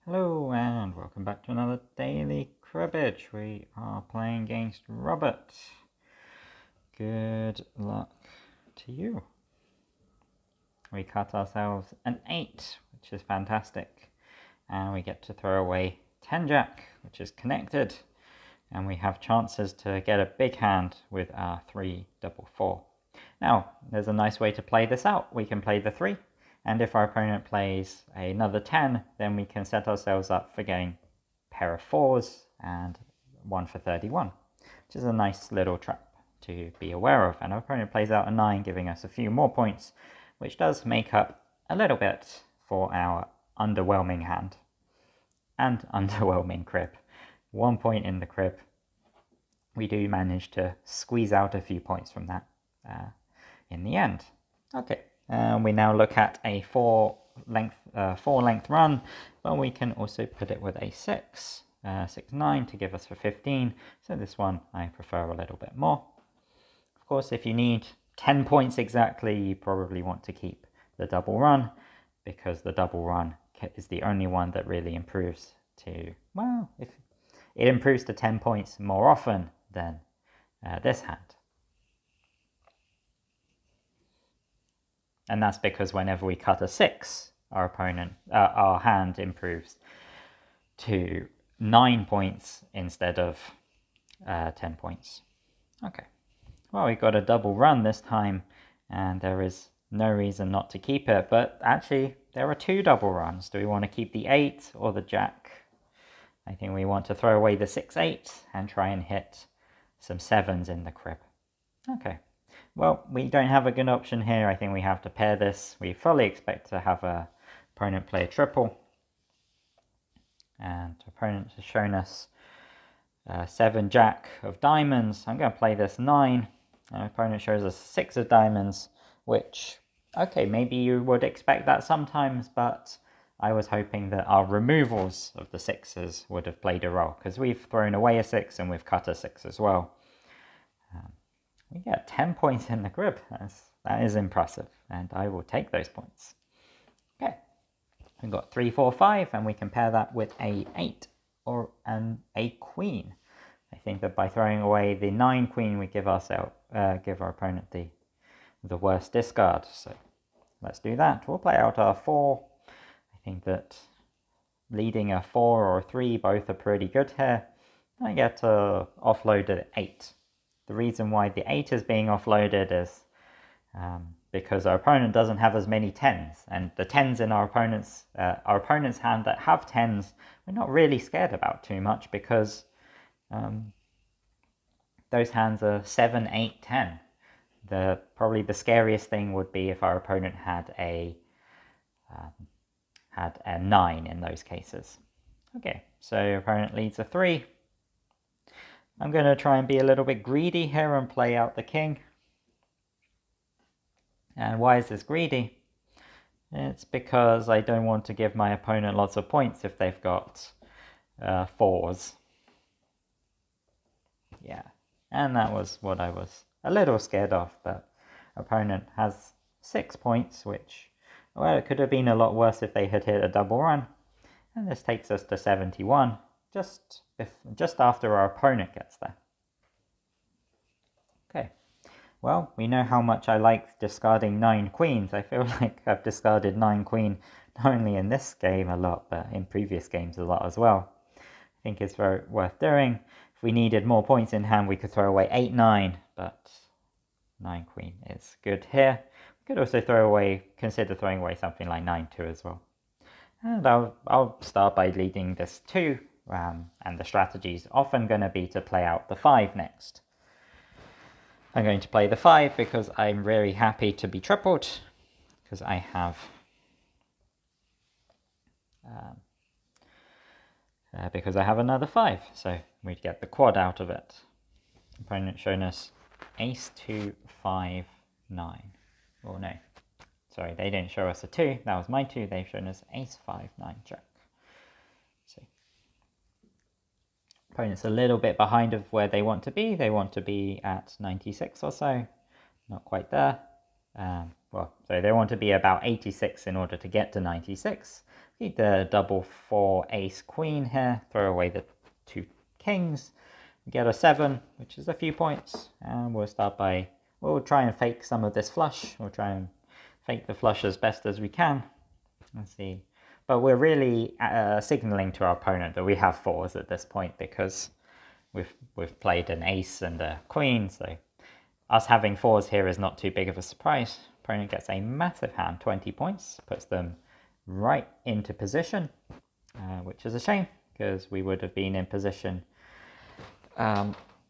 Hello and welcome back to another daily cribbage. We are playing against Robert. Good luck to you. We cut ourselves an 8, which is fantastic. And we get to throw away 10 jack, which is connected. And we have chances to get a big hand with our 3-4-4. Now, there's a nice way to play this out. We can play the 3. And if our opponent plays another 10, then we can set ourselves up for getting a pair of 4s and 1 for 31, which is a nice little trap to be aware of. And our opponent plays out a 9, giving us a few more points, which does make up a little bit for our underwhelming hand and underwhelming crib. 1 point in the crib. We do manage to squeeze out a few points from that in the end. Okay. We now look at a 4 length run, but we can also put it with a 6, 6-9 to give us for 15. So this one I prefer a little bit more. Of course, if you need 10 points exactly, you probably want to keep the double run, because the double run is the only one that really improves to, well, if it improves to 10 points more often than this hand. And that's because whenever we cut a 6, our hand improves to 9 points instead of 10 points. Okay, well, we got a double run this time, and there is no reason not to keep it. But actually, there are 2 double runs. Do we want to keep the 8 or the jack? I think we want to throw away the 6-8 and try and hit some 7s in the crib. Okay. Well, we don't have a good option here. I think we have to pair this. We fully expect to have an opponent play a triple. And the opponent has shown us 7 jack of diamonds. I'm going to play this 9. And the opponent shows us 6 of diamonds, which, okay, maybe you would expect that sometimes, but I was hoping that our removals of the 6s would have played a role, because we've thrown away a 6 and we've cut a 6 as well. We get 10 points in the crib. That is impressive, and I will take those points. Okay, we've got 3, 4, 5, and we can pair that with a 8 or a queen. I think that by throwing away the 9 queen, we give our opponent the worst discard. So let's do that. We'll play out our 4. I think that leading a 4 or a 3 both are pretty good here. I get to offload an 8. The reason why the 8 is being offloaded is because our opponent doesn't have as many 10s, and the 10s in our opponent's hand that have 10s, we're not really scared about too much, because those hands are 7, 8, 10. Probably the scariest thing would be if our opponent had a 9 in those cases. Okay, so your opponent leads a 3. I'm going to try and be a little bit greedy here and play out the king. And why is this greedy? It's because I don't want to give my opponent lots of points if they've got 4s. Yeah, and that was what I was a little scared of, but opponent has 6 points, which, well, it could have been a lot worse if they had hit a double run. And this takes us to 71. Just after our opponent gets there. Okay, well, we know how much I like discarding 9 queens. I feel like I've discarded 9 queen not only in this game a lot, but in previous games a lot as well. I think it's very worth doing. If we needed more points in hand, we could throw away 8, 9, but 9 queen is good here. We could also consider throwing away something like 9, 2 as well. And I'll start by leading this 2. And the strategy is often going to be to play out the 5 next. I'm going to play the 5 because I'm very happy to be tripled, because I have another 5, so we get the quad out of it. Opponent shown us ace 2, 5, 9. Oh no, sorry, they didn't show us a 2. That was my 2. They've shown us ace 5, 9, jack. Opponent's a little bit behind of where they want to be. They want to be at 96 or so. Not quite there. So they want to be about 86 in order to get to 96. keep the double 4 ace queen here, throw away the 2 kings, get a 7, which is a few points, and we'll try and fake some of this flush. We'll try and fake the flush as best as we can. Let's see. But we're really signaling to our opponent that we have 4s at this point, because we've played an ace and a queen, so us having 4s here is not too big of a surprise. Opponent gets a massive hand, 20 points, puts them right into position, which is a shame, because we would have been in position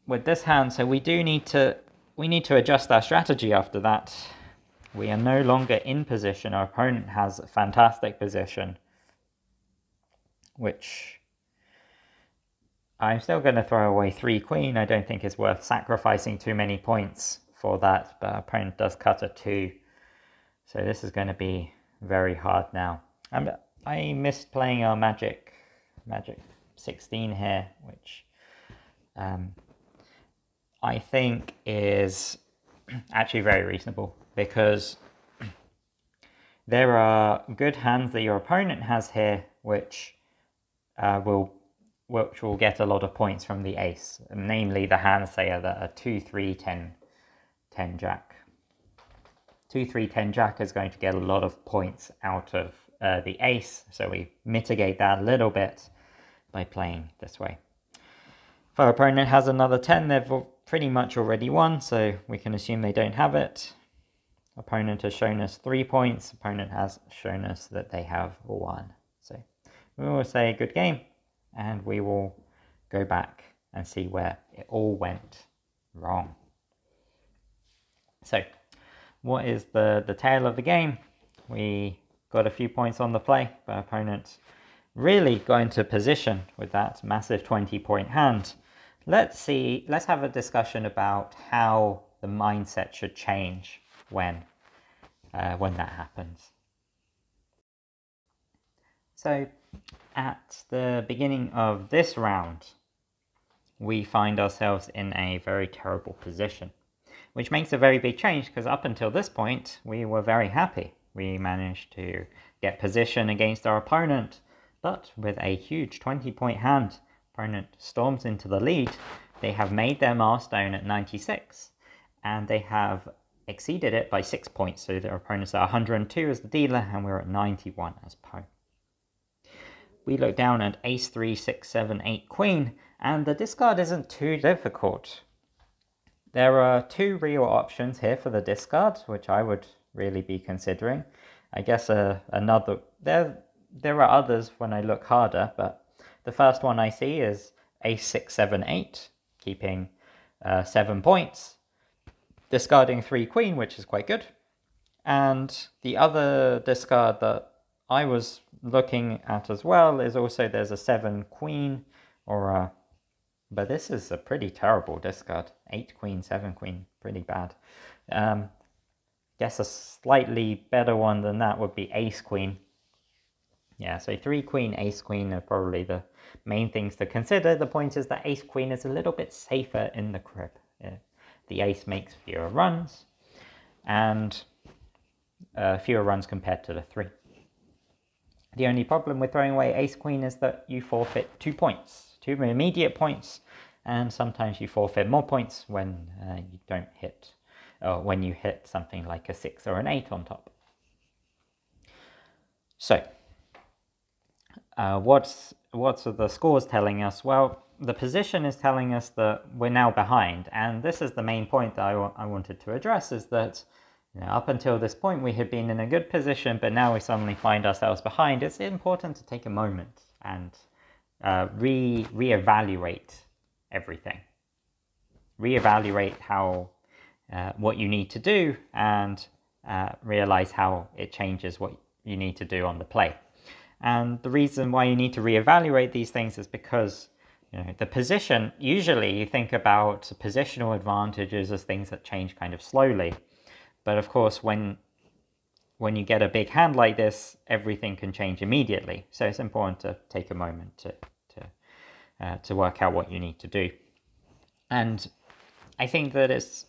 with this hand. So we need to adjust our strategy after that. We are no longer in position. Our opponent has a fantastic position, which I'm still going to throw away 3 queen. I don't think it's worth sacrificing too many points for that, but our opponent does cut a 2. So this is going to be very hard now. I missed playing our Magic 16 here, which I think is actually very reasonable, because there are good hands that your opponent has here which will get a lot of points from the ace, namely the hands, say, that are 2, 3, 10, 10 jack. 2, 3, 10 jack is going to get a lot of points out of the ace, so we mitigate that a little bit by playing this way. If our opponent has another 10, they've pretty much already won, so we can assume they don't have it. Opponent has shown us 3 points, opponent has shown us that they have 1. So we will say good game, and we will go back and see where it all went wrong. So what is the tale of the game? We got a few points on the play, but opponent really got into position with that massive 20-point hand. Let's have a discussion about how the mindset should change when that happens. So at the beginning of this round, we find ourselves in a very terrible position, which makes a very big change, because up until this point, we were very happy. We managed to get position against our opponent, but with a huge 20-point hand, opponent storms into the lead. They have made their milestone at 96, and they have exceeded it by 6 points. So their opponents are 102 as the dealer, and we're at 91 as po. We look down at ace 3, 6, 7, 8, queen, and the discard isn't too difficult. There are 2 real options here for the discard, which I would really be considering. I guess there are others when I look harder, but the first one I see is ace 6, 7, 8, keeping 7 points, discarding 3 queen, which is quite good. And the other discard that I was looking at as well is also there's a 7 queen, but this is a pretty terrible discard. 8 queen, 7 queen, pretty bad. Guess a slightly better one than that would be ace queen. Yeah, so 3 queen, ace queen are probably the main things to consider. The point is that ace queen is a little bit safer in the crib. The ace makes fewer runs, and fewer runs compared to the 3. The only problem with throwing away ace queen is that you forfeit 2 points, 2 immediate points, and sometimes you forfeit more points when you don't hit, or when you hit something like a 6 or an 8 on top. So what's the scores telling us? Well, the position is telling us that we're now behind, and this is the main point that I wanted to address, is that up until this point we had been in a good position, but now we suddenly find ourselves behind. It's important to take a moment and reevaluate everything. Reevaluate what you need to do, and realize how it changes what you need to do on the play. And the reason why you need to reevaluate these things is because the position, usually you think about positional advantages as things that change kind of slowly. But of course, when you get a big hand like this, everything can change immediately. So it's important to take a moment to work out what you need to do. And I think that it's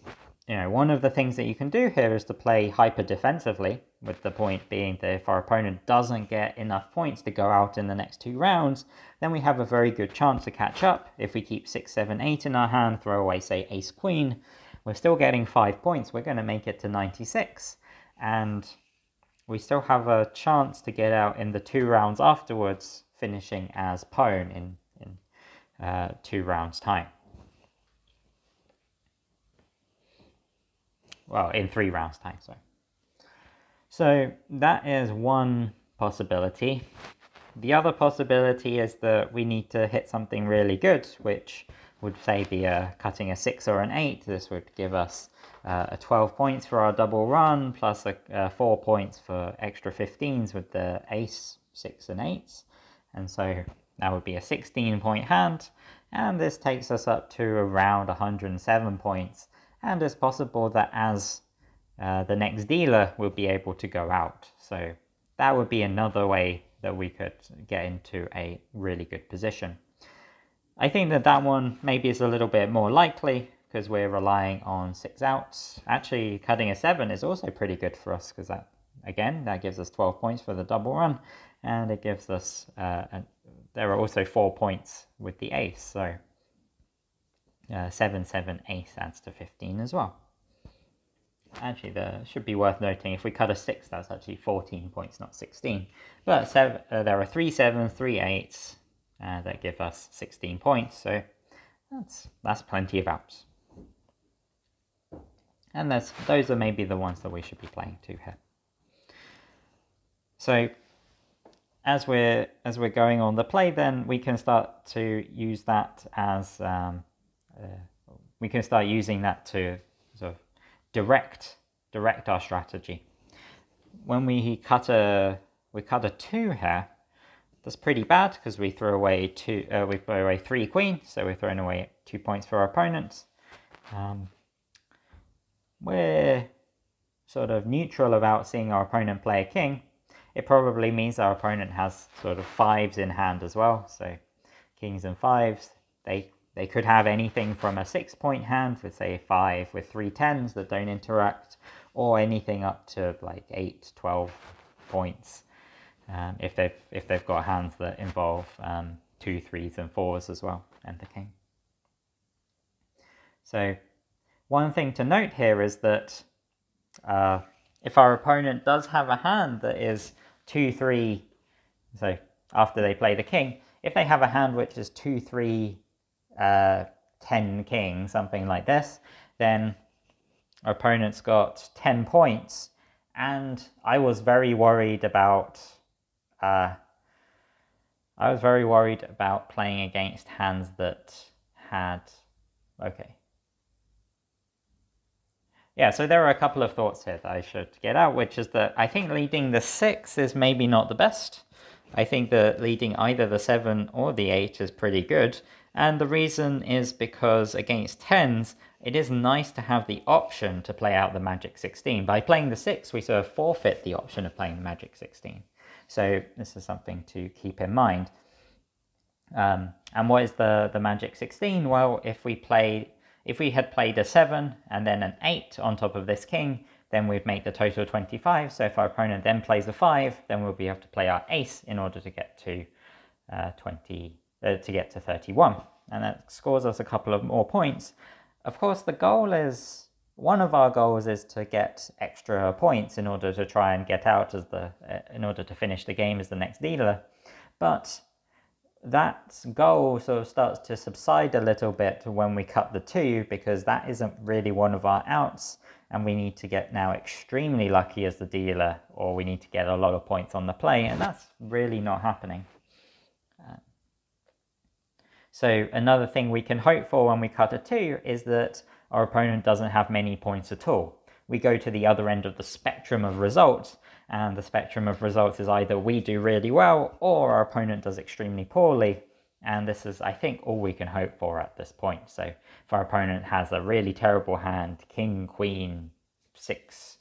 one of the things that you can do here is to play hyper defensively, with the point being that if our opponent doesn't get enough points to go out in the next 2 rounds, then we have a very good chance to catch up. If we keep 6, 7, 8 in our hand, throw away, say, ace, queen, we're still getting 5 points. We're going to make it to 96. And we still have a chance to get out in the 2 rounds afterwards, finishing as pawn in 2 rounds' time. Well, in 3 rounds' time, sorry. So that is one possibility. The other possibility is that we need to hit something really good, which would say be cutting a 6 or an 8. This would give us a 12 points for our double run, plus 4 points for extra 15s with the ace, 6 and 8s. And so that would be a 16-point hand, and this takes us up to around 107 points. And it's possible that as the next dealer will be able to go out. So that would be another way that we could get into a really good position. I think that one maybe is a little bit more likely because we're relying on 6 outs. Actually, cutting a 7 is also pretty good for us because that gives us 12 points for the double run, and it gives us, there are also 4 points with the ace, so 7, 7, ace adds to 15 as well. Actually, there should be worth noting, if we cut a 6, that's actually 14 points, not 16. But there are 3 7s, 3 8s that give us 16 points, so that's plenty of outs. And those are maybe the ones that we should be playing too here. So as we're going on the play, then we can start to use that as we can start using that to sort of direct our strategy. When we cut a 2 here, that's pretty bad because we throw away 3 queen, so we're throwing away 2 points for our opponents. We're sort of neutral about seeing our opponent play a king. It probably means our opponent has sort of 5s in hand as well, so kings and 5s. They could have anything from a 6-point hand with, say, 5 with 3 10s that don't interact, or anything up to like 8, 12 points if they've got hands that involve 2 3s and 4s as well, and the king. So one thing to note here is that if our opponent does have a hand that is 2 3, so after they play the king, if they have a hand which is 2 3 10 king, something like this, then our opponent's got 10 points, and I was very worried about playing against hands that had, yeah, so there are a couple of thoughts here that I should get out, which is that I think leading the 6 is maybe not the best. I think that leading either the 7 or the 8 is pretty good. And the reason is because against 10s, it is nice to have the option to play out the Magic 16. By playing the 6, we sort of forfeit the option of playing the Magic 16. So this is something to keep in mind. And what is the Magic 16? Well, if we had played a 7 and then an 8 on top of this king, then we'd make the total 25. So if our opponent then plays a 5, then we'll be able to play our ace in order to get to 31, and that scores us a couple of more points. Of course, one of our goals is to get extra points in order to try and get out in order to finish the game as the next dealer. But that goal sort of starts to subside a little bit when we cut the 2, because that isn't really one of our outs, and we need to get now extremely lucky as the dealer, or we need to get a lot of points on the play, and that's really not happening. So another thing we can hope for when we cut a 2 is that our opponent doesn't have many points at all. We go to the other end of the spectrum of results, and the spectrum of results is either we do really well or our opponent does extremely poorly, and this is, I think, all we can hope for at this point. So if our opponent has a really terrible hand, king, queen, 6,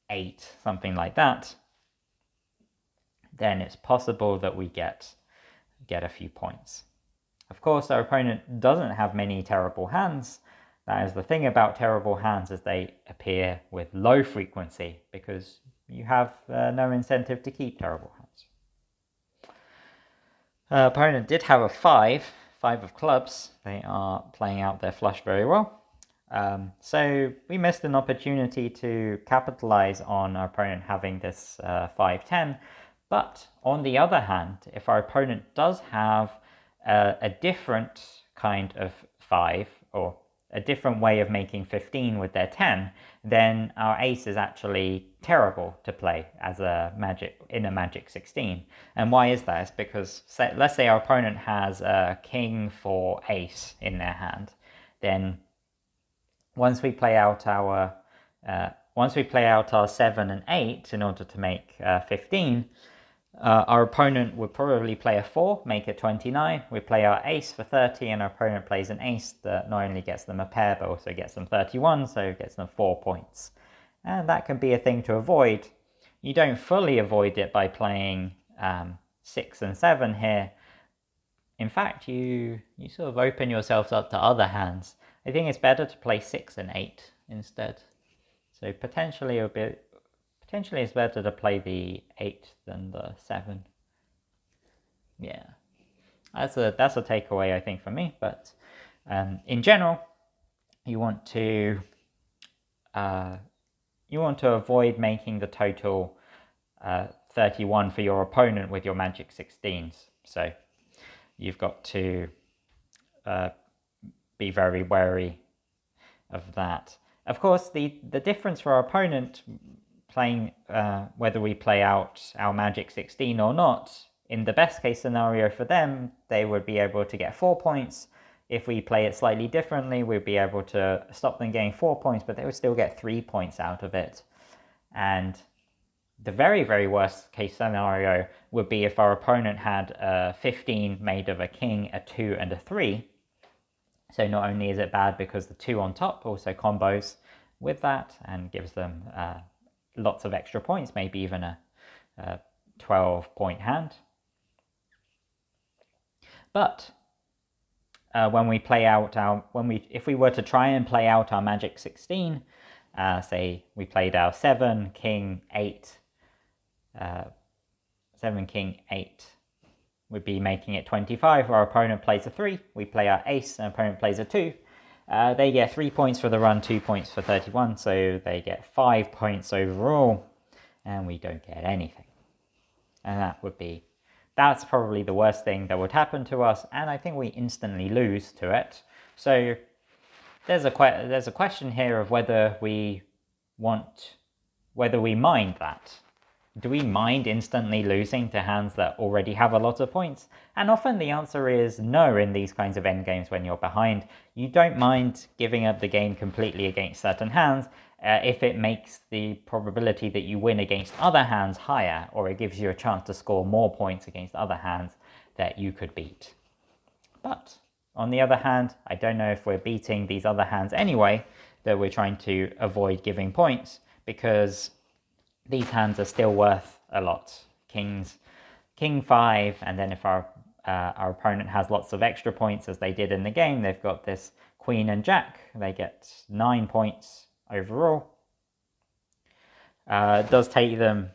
8, something like that, then it's possible that we get a few points. Of course, our opponent doesn't have many terrible hands, That is the thing about terrible hands, is they appear with low frequency because you have no incentive to keep terrible hands. Opponent did have a 5 of clubs. They are playing out their flush very well. So we missed an opportunity to capitalize on our opponent having this 5-10. But on the other hand, if our opponent does have a different kind of 5, or a different way of making 15 with their 10, then our ace is actually terrible to play as a Magic 16. And why is that? It's because, let's say our opponent has a king for ace in their hand, then once we play out our 7 and 8 in order to make 15, our opponent would probably play a 4, make it 29. We play our ace for 30, and our opponent plays an ace that not only gets them a pair, but also gets them 31, so it gets them 4 points. And that can be a thing to avoid. You don't fully avoid it by playing 6 and 7 here. In fact, you sort of open yourselves up to other hands. I think it's better to play 6 and 8 instead. So potentially it's better to play the 8 than the 7. Yeah, that's a takeaway, I think, for me. But in general, you want to avoid making the total 31 for your opponent with your Magic 16s. So you've got to be very wary of that. Of course, the difference for our opponent playing, whether we play out our Magic 16 or not, in the best case scenario for them, they would be able to get 4 points. If we play it slightly differently, we'd be able to stop them getting 4 points, but they would still get 3 points out of it. And the very, very worst case scenario would be if our opponent had a 15 made of a king, a 2, and a 3. So not only is it bad because the 2 on top also combos with that and gives them lots of extra points, maybe even a 12-point hand. But when we play out if we were to try and play out our Magic 16, say we played our 7, King, 8, 7, King, 8, we'd be making it 25. Our opponent plays a 3, we play our ace, and opponent plays a 2. They get 3 points for the run, 2 points for 31, so they get 5 points overall, and we don't get anything. And that's probably the worst thing that would happen to us, and I think we instantly lose to it. So there's a question here of whether we mind that. Do we mind instantly losing to hands that already have a lot of points? And often the answer is no in these kinds of endgames when you're behind. You don't mind giving up the game completely against certain hands if it makes the probability that you win against other hands higher, or it gives you a chance to score more points against other hands that you could beat. But on the other hand, I don't know if we're beating these other hands anyway, that we're trying to avoid giving points, because these hands are still worth a lot. King 5, and then if our opponent has lots of extra points, as they did in the game, they've got this Queen and Jack, they get 9 points overall. It does take them,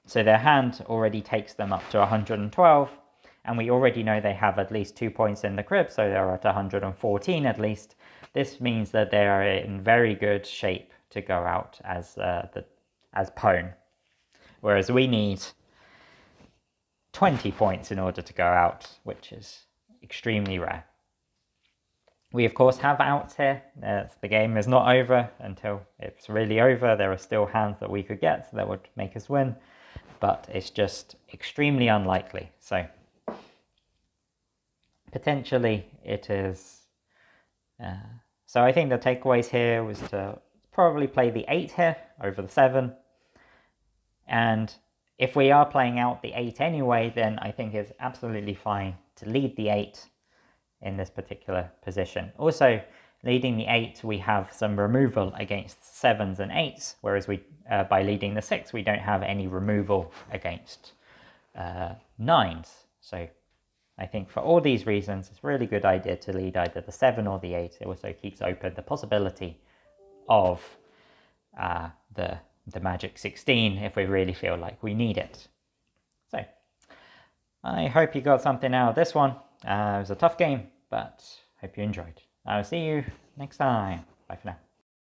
so their hand already takes them up to 112, and we already know they have at least 2 points in the crib, so they're at 114 at least. This means that they are in very good shape to go out as pawn, whereas we need 20 points in order to go out, which is extremely rare. We of course have outs here. The game is not over until it's really over. There are still hands that we could get that would make us win, but it's just extremely unlikely. So potentially it is. So I think the takeaways here was to probably play the 8 here over the 7. And if we are playing out the 8 anyway, then I think it's absolutely fine to lead the 8 in this particular position. Also, leading the 8, we have some removal against 7s and 8s, whereas by leading the 6, we don't have any removal against 9s. So I think for all these reasons, it's a really good idea to lead either the 7 or the 8. It also keeps open the possibility of the magic 16 if we really feel like we need it. So I hope you got something out of this one. It was a tough game, but hope you enjoyed. I will see you next time. Bye for now.